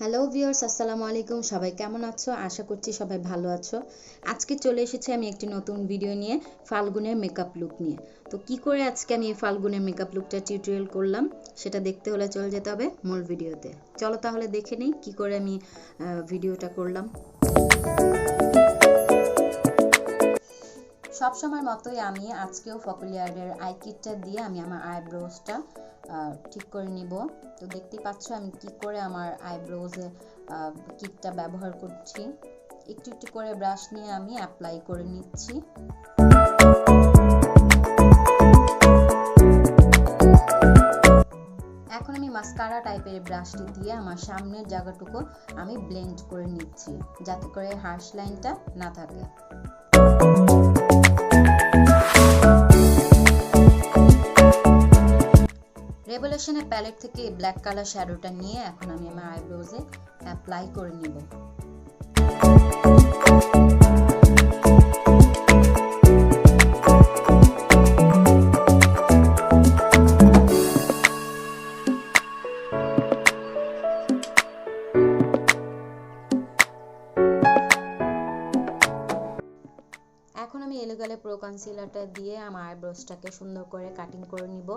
Hello viewers, আসসালামু আলাইকুম। সবাই কেমন আছো? আশা করছি সবাই ভালো আছো। আজকে চলে এসেছি আমি একটি নতুন ভিডিও নিয়ে, ফাল্গুনের মেকআপ লুক নিয়ে। তো কি করে আজকে আমি এই ফাল্গুনের মেকআপ লুকটা টিউটোরিয়াল করলাম সেটা দেখতে হলে চলে যেতে হবে মূল ভিডিওতে। চলো তাহলে দেখে নেই কি করে আমি ভিডিওটা করলাম। সবসময় মতোই আমি আজকেও ফকুলিয়ারের আই কিটটা দিয়ে আমি আমার আইব্রোজটা ঠিক করে নিব। তো দেখতেই পাচ্ছ আমি কি করে আমার আইব্রোজে কিটটা ব্যবহার করছি। একটু একটু করে ব্রাশ নিয়ে আমি অ্যাপ্লাই করে নিচ্ছি। এখন আমি মাস্কারা টাইপের ব্রাশটি দিয়ে আমার সামনের জায়গাটুকু আমি ব্লেন্ড করে নিচ্ছি, যাতে করে হার্শ লাইনটা না থাকে। রেভলিউশনের প্যালেট থেকে ব্ল্যাক কালার শ্যাডোটা নিয়ে এখন আমি আমার আইব্রোজে অ্যাপ্লাই করে নিব। এখন আমি এলোগালে প্রো কনসিলারটা দিয়ে আমার আইব্রোজটাকে সুন্দর করে কাটিং করে নিব।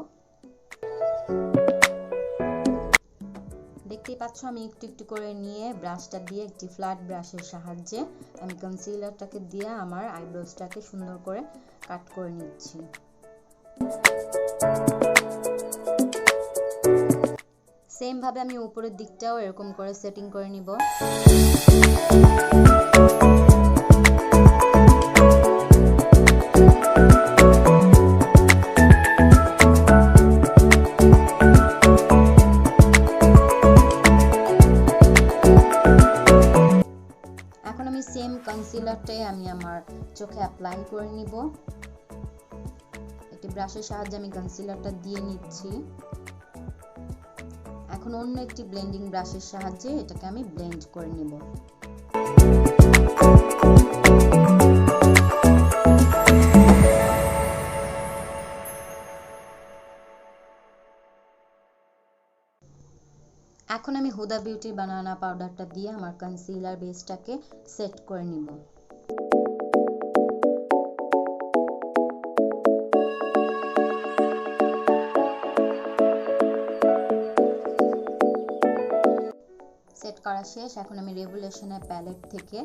দেখতেই পাচ্ছ আমি একটু একটু করে নিয়ে ব্রাশটা দিয়ে একটি ফ্ল্যাট ব্রাশের সাহায্যে আমি কনসিলারটাকে দিয়ে আমার আইব্রোজটাকে সুন্দর করে কাট করে নিচ্ছি। সেম ভাবে আমি উপরের দিকটাও এরকম করে সেটিং করে নিব। সেম কনসিলারটাই আমি আমার চোখে অ্যাপ্লাই করে নিব। একটি ব্রাশের সাহায্যে আমি কনসিলারটা দিয়ে নিচ্ছি। এখন অন্য একটি ব্লেন্ডিং ব্রাশের সাহায্যে এটাকে আমি ব্লেন্ড করে নিব। এখন আমি হুদা বিউটি বানানা পাউডারটা দিয়ে আমার কনসিলার বেসটাকে সেট করে নিব। সেট করা শেষ। এখন আমি রেভলিউশনের প্যালেট থেকে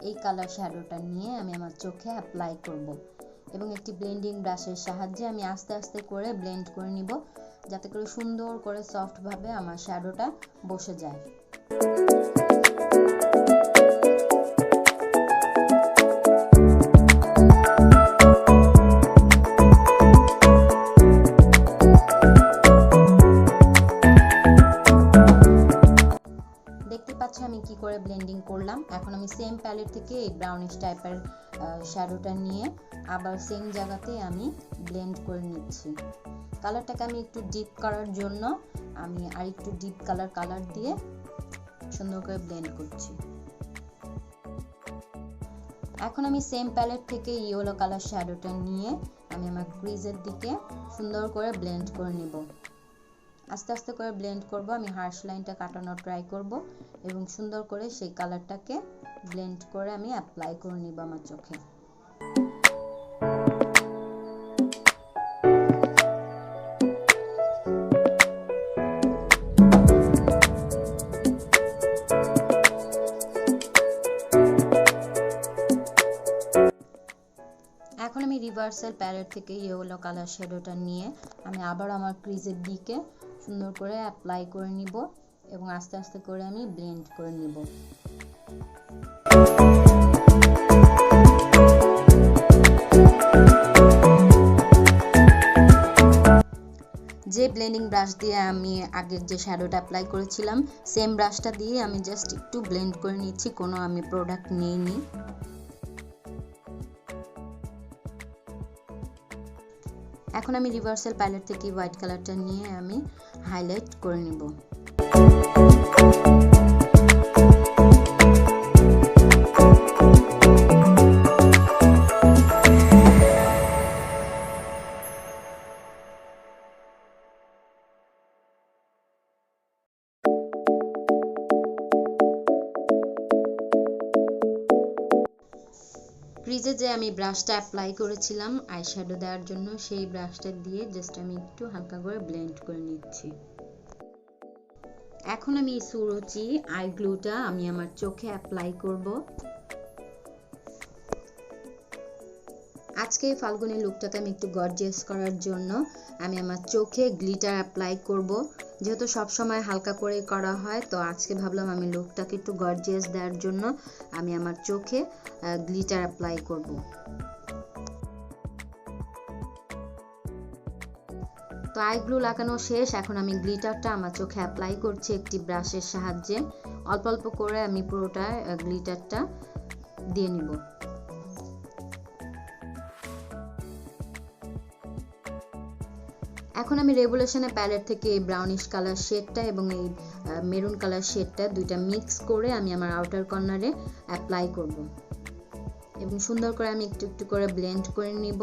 এই কালার শ্যাডোটা নিয়ে আমি আমার চোখে অ্যাপ্লাই করব এবং একটি ব্লেন্ডিং ব্রাশের সাহায্যে আমি আস্তে আস্তে করে ব্লেন্ড করে নিব, যাতে করে সুন্দর করে সফট ভাবে আমার শ্যাডোটা বসে যায়। দেখতে পাচ্ছ আমি কি করে ব্লেন্ডিং করলাম। এখন আমি সেম প্যালেট থেকে এই ব্রাউনিশ টাইপের শ্যাডোটা নিয়ে আবার সেম জায়গাতে আমি ব্লেন্ড করে নিচ্ছি। কালারটাকে আমি একটু ডিপ করার জন্য আমি আর একটু ডিপ কালার দিয়ে সুন্দর করে ব্লেন্ড করছি। এখন আমি সেম প্যালেট থেকে ইয়েলো কালার শ্যাডোটা নিয়ে আমি আমার ক্রিজের দিকে সুন্দর করে ব্লেন্ড করে নিব। আস্তে আস্তে করে ব্লেন্ড করব। আমি হার্শ লাইনটা কাটানোর ট্রাই করব এবং সুন্দর করে সেই কালারটাকে ব্লেন্ড করে আমি অ্যাপ্লাই করে নিব আমার চোখে। এখন আমি রিভার্সাল প্যালেট থেকে ইয়েলো কালার শ্যাডোটা নিয়ে আমি আবার আমার ক্রিজের দিকে সুন্দর করে অ্যাপ্লাই করে নিব এবং আস্তে আস্তে করে আমি ব্লেন্ড করে নিব। যে ব্লেন্ডিং ব্রাশ দিয়ে আমি আগের যে শ্যাডোটা অ্যাপ্লাই করেছিলাম সেম ব্রাশটা দিয়ে আমি জাস্ট একটু ব্লেন্ড করে নিচ্ছি, কোনো আমি প্রোডাক্ট নিইনি। এখন আমি রিভার্সাল প্যালেট থেকে হোয়াইট কালারটা নিয়ে আমি হাইলাইট করে নিব। ক্রিজে যে আমি ব্রাশটা অ্যাপ্লাই করেছিলাম আইশ্যাডো দেওয়ার জন্য, সেই ব্রাশটা দিয়ে জাস্ট আমি একটু হালকা করে ব্লেন্ড করে নিচ্ছি। এখন আমি সুরুচি আই গ্লুটা আমি আমার চোখে অ্যাপ্লাই করব। আজকে ফাল্গুনের লুকটাকে আমি একটু গর্জিয়াস করার জন্য আমি আমার চোখে গ্লিটার অ্যাপ্লাই করব। যেহেতু সবসময় হালকা করে করা হয়, তো আজকে ভাবলাম আমি লুকটাকে একটু গর্জিয়াস দেওয়ার জন্য আমি আমার চোখে গ্লিটার অ্যাপ্লাই করব। তো আইগ্লু লাগানো শেষ, এখন আমি গ্লিটারটা আমার চোখে অ্যাপ্লাই করছি একটি ব্রাশের সাহায্যে। অল্প অল্প করে আমি পুরোটা গ্লিটারটা দিয়ে নিব। এখন আমি রেভলিউশনের প্যালেট থেকে এই ব্রাউনিশ কালার শেডটা এবং এই মেরুন কালার শেডটা দুইটা মিক্স করে আমি আমার আউটার কর্নারে অ্যাপ্লাই করব এবং সুন্দর করে আমি একটু একটু করে ব্লেন্ড করে নিব।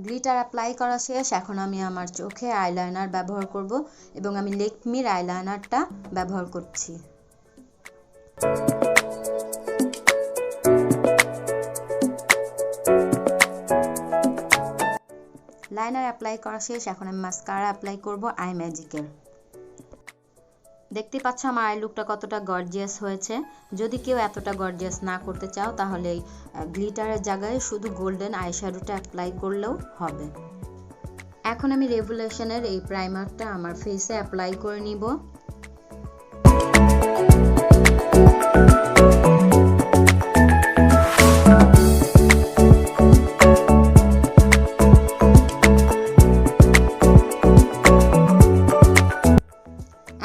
গ্লিটার অ্যাপ্লাই করা শেষ, এখন আমি আমার চোখে আইলাইনার ব্যবহার করব এবং আমি লেকমির আইলাইনারটা ব্যবহার করছি। লাইনার অ্যাপ্লাই করা শেষ, এখন আমি মাস্কারা অ্যাপ্লাই করব আই ম্যাজিকের। দেখতে পাচ্ছ আমার আই লুকটা কতটা গর্জিয়াস হয়েছে। যদি কেউ এতটা গর্জিয়াস না করতে চাও তাহলে এই গ্লিটারের জায়গায় শুধু গোল্ডেন আইশ্যাডোটা অ্যাপ্লাই করলেও হবে। এখন আমি রেভলিউশনের এই প্রাইমারটা আমার ফেসে অ্যাপ্লাই করে নিব।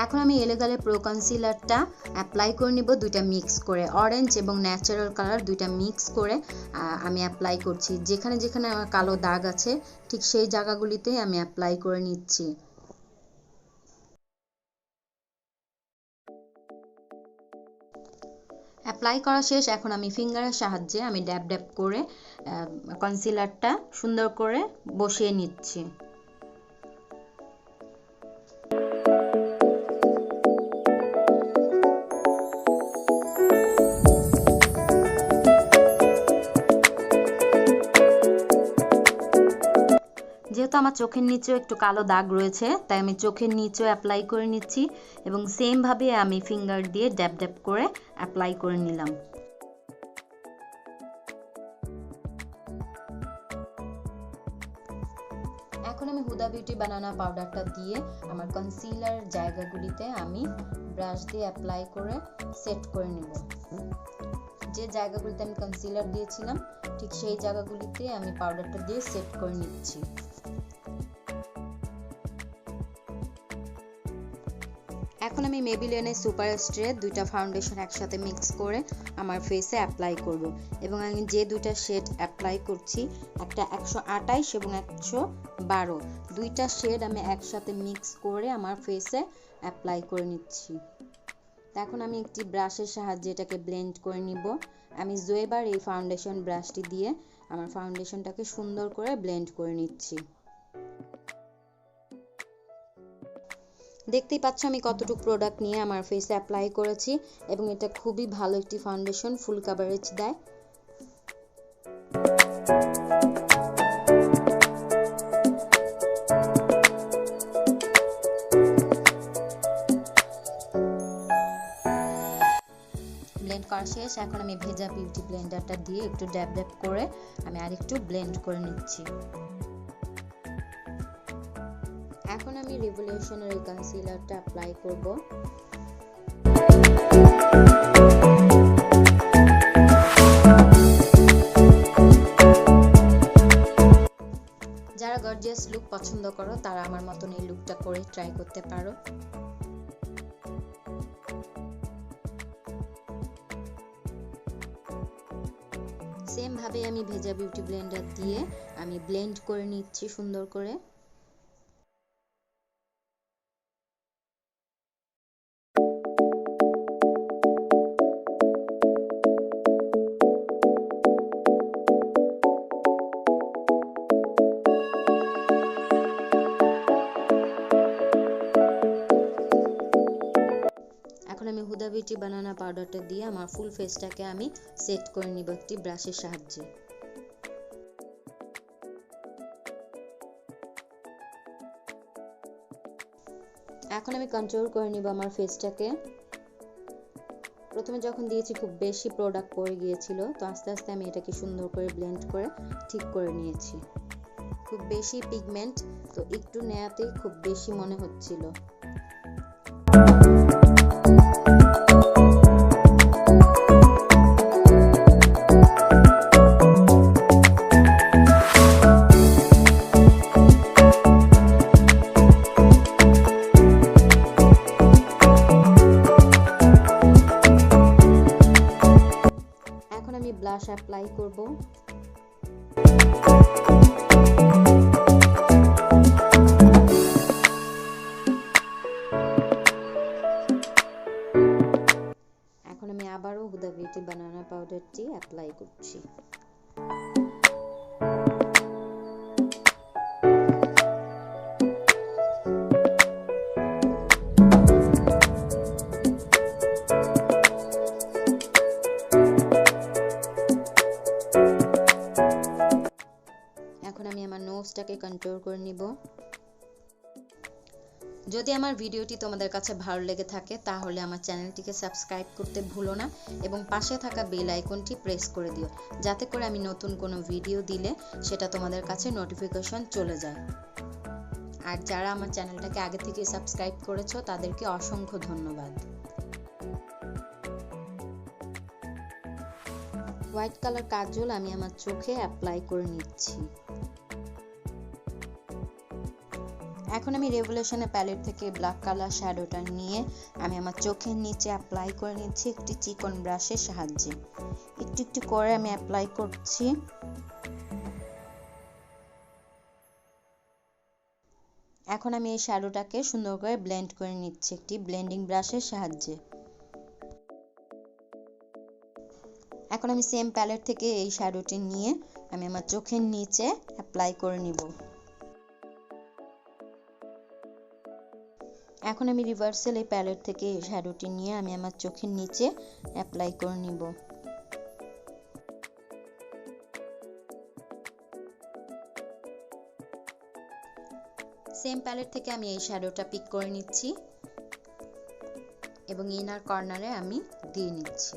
এখন আমি এলেগালে প্রো কনসিলারটা অ্যাপ্লাই করে নিব, দুইটা মিক্স করে অরেঞ্জ এবং ন্যাচারাল কালার দুইটা মিক্স করে আমি অ্যাপ্লাই করছি। যেখানে যেখানে আমার কালো দাগ আছে ঠিক সেই জায়গাগুলিতে আমি অ্যাপ্লাই করে নিচ্ছি। অ্যাপ্লাই করা শেষ, এখন আমি ফিঙ্গারের সাহায্যে আমি ড্যাব ড্যাব করে কনসিলারটা সুন্দর করে বসিয়ে নিচ্ছি। যেহেতু আমার চোখের নিচেও একটু কালো দাগ রয়েছে, তাই আমি চোখের নিচেও অ্যাপ্লাই করে নিচ্ছি এবং সেম ভাবে আমি ফিঙ্গার দিয়ে ড্যাব ড্যাব করে অ্যাপ্লাই করে নিলাম। এখন আমি হুদা বিউটি বানানা পাউডারটা দিয়ে আমার কনসিলার জায়গাগুলিতে আমি ব্রাশ দিয়ে অ্যাপ্লাই করে সেট করে নেব। যে জায়গাগুলিতে আমি কনসিলার দিয়েছিলাম ঠিক সেই জায়গাগুলিতে আমি পাউডারটা দিয়ে সেট করে নিচ্ছি। এখন আমি মেবিলিনের সুপার স্ট্রে দুইটা ফাউন্ডেশন একসাথে মিক্স করে আমার ফেসে অ্যাপ্লাই করব এবং আমি যে দুইটা শেড অ্যাপ্লাই করছি, একটা 128 এবং 112, দুইটা শেড আমি একসাথে মিক্স করে আমার ফেসে অ্যাপ্লাই করে নিচ্ছি। এখন আমি একটি ব্রাশের সাহায্যে এটাকে ব্লেন্ড করে নিব। আমি জোয়েবার এই ফাউন্ডেশন ব্রাশটি দিয়ে আমার ফাউন্ডেশনটাকে সুন্দর করে ব্লেন্ড করে নিচ্ছি। দেখতেই পাচ্ছ আমি কতটুকু প্রোডাক্ট নিয়ে আমার ফেসে অ্যাপ্লাই করেছি এবং এটা খুবই ভালো একটি ফাউন্ডেশন, ফুল কভারেজ দেয়। ব্লেন্ড করা শেষ, এখন আমি ভেজা বিউটি ব্লেন্ডারটা দিয়ে একটু ড্যাব ড্যাব করে আমি আরেকটু ব্লেন্ড করে নিচ্ছি। এখন আমি রেভলিউশনের এই কনসিলারটা অ্যাপ্লাই করব। যারা গর্জিয়াস লুক পছন্দ করো তারা আমার মতন এই লুকটা করে ট্রাই করতে পারো। সেম ভাবে আমি ভেজা বিউটি ব্লেন্ডার দিয়ে আমি ব্লেন্ড করে নিচ্ছি সুন্দর করে। বিউটি বানানা পাউডারটা দিয়ে আমার ফুল ফেসটাকে আমি সেট করে নিব একটি ব্রাশের সাহায্যে। এখন আমি কন্ট্রোল করে নিব আমার ফেসটাকে। প্রথমে যখন দিয়েছি খুব বেশি প্রোডাক্ট পড়ে গিয়েছিল, তো আস্তে আস্তে আমি এটাকে সুন্দর করে ব্লেন্ড করে ঠিক করে নিয়েছি। খুব বেশি পিগমেন্ট, তো একটু নেয়াতেই খুব বেশি মনে হচ্ছিল। এখন আমি ব্লাশ অ্যাপ্লাই করব। এখন আমি আবারও হুদা বিউটি বানানা পাউডারটি অ্যাপ্লাই করছি। এখন আমি আমার নোজটাকে কন্ট্রোল করে নিব। যদি আমার ভিডিওটি তোমাদের কাছে ভালো লেগে থাকে তাহলে আমার চ্যানেলটিকে সাবস্ক্রাইব করতে ভুলো না এবং পাশে থাকা বেল আইকনটি প্রেস করে দিও, যাতে করে আমি নতুন কোনো ভিডিও দিলে সেটা তোমাদের কাছে নোটিফিকেশন চলে যায়। আর যারা আমার চ্যানেলটাকে আগে থেকে সাবস্ক্রাইব করেছো তাদেরকে অসংখ্য ধন্যবাদ। হোয়াইট কালার কাজল আমি আমার চোখে অ্যাপ্লাই করে নিচ্ছি। এখন আমি রেভলিউশনের প্যালেট থেকে ব্ল্যাক কালার শ্যাডোটা নিয়ে আমি আমার চোখের নিচে অ্যাপ্লাই করে নিচ্ছি একটি চিকন ব্রাশের সাহায্যে। একটু একটু করে আমি অ্যাপ্লাই করছি। এখন আমি এই শ্যাডোটাকে সুন্দর করে ব্লেন্ড করে নিচ্ছি একটি ব্লেন্ডিং ব্রাশের সাহায্যে। এখন আমি সেম প্যালেট থেকে এই শ্যাডোটি নিয়ে আমি আমার চোখের নিচে অ্যাপ্লাই করে নিব। এখন আমি রিভার্সাল এই প্যালেট থেকে এই শ্যাডোটি নিয়ে আমি আমার চোখের নিচে অ্যাপ্লাই করে নিব। সেম প্যালেট থেকে আমি এই শ্যাডোটা পিক করে নিচ্ছি এবং ইনার কর্নারে আমি দিয়ে নিচ্ছি।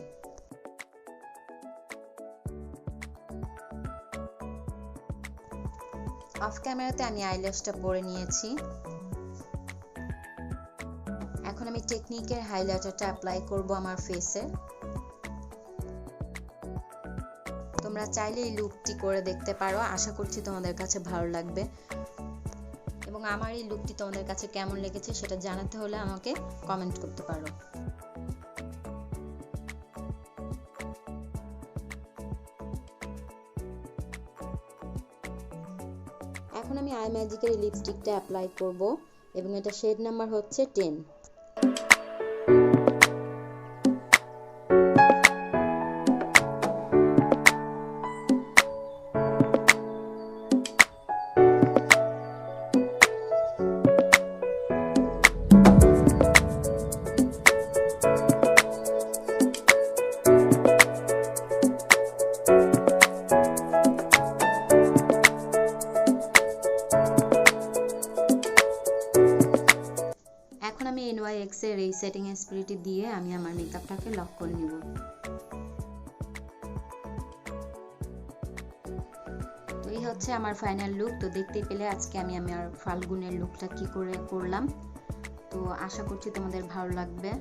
অফ ক্যামেরাতে আমি আইল্যাশটা পরে নিয়েছি। এখন আমি টেকনিকের হাইলাইটারটা অ্যাপ্লাই করব আমার ফেসে। তোমরা চাইলে এই লুকটি করে দেখতে পারো, আশা করছি তোমাদের কাছে ভালো লাগবে। এবং আমার এই লুকটি তোমাদের কাছে কেমন লেগেছে সেটা জানাতে হলে আমাকে কমেন্ট করতে পারো। এখন আমি আই ম্যাজিকের লিপস্টিকটা অ্যাপ্লাই করব এবং এটা শেড নাম্বার হচ্ছে 10। এখন আমি NYX এর এই সেটিং স্প্রেটি দিয়ে আমি আমার মেকআপটাকে লক করে নিব। তো এই হচ্ছে আমার ফাইনাল লুক। তো দেখতেই পেলে আজকে আমি আমার ফাল্গুনের লুকটা কি করে করলাম। তো আশা করছি তোমাদের ভালো লাগবে।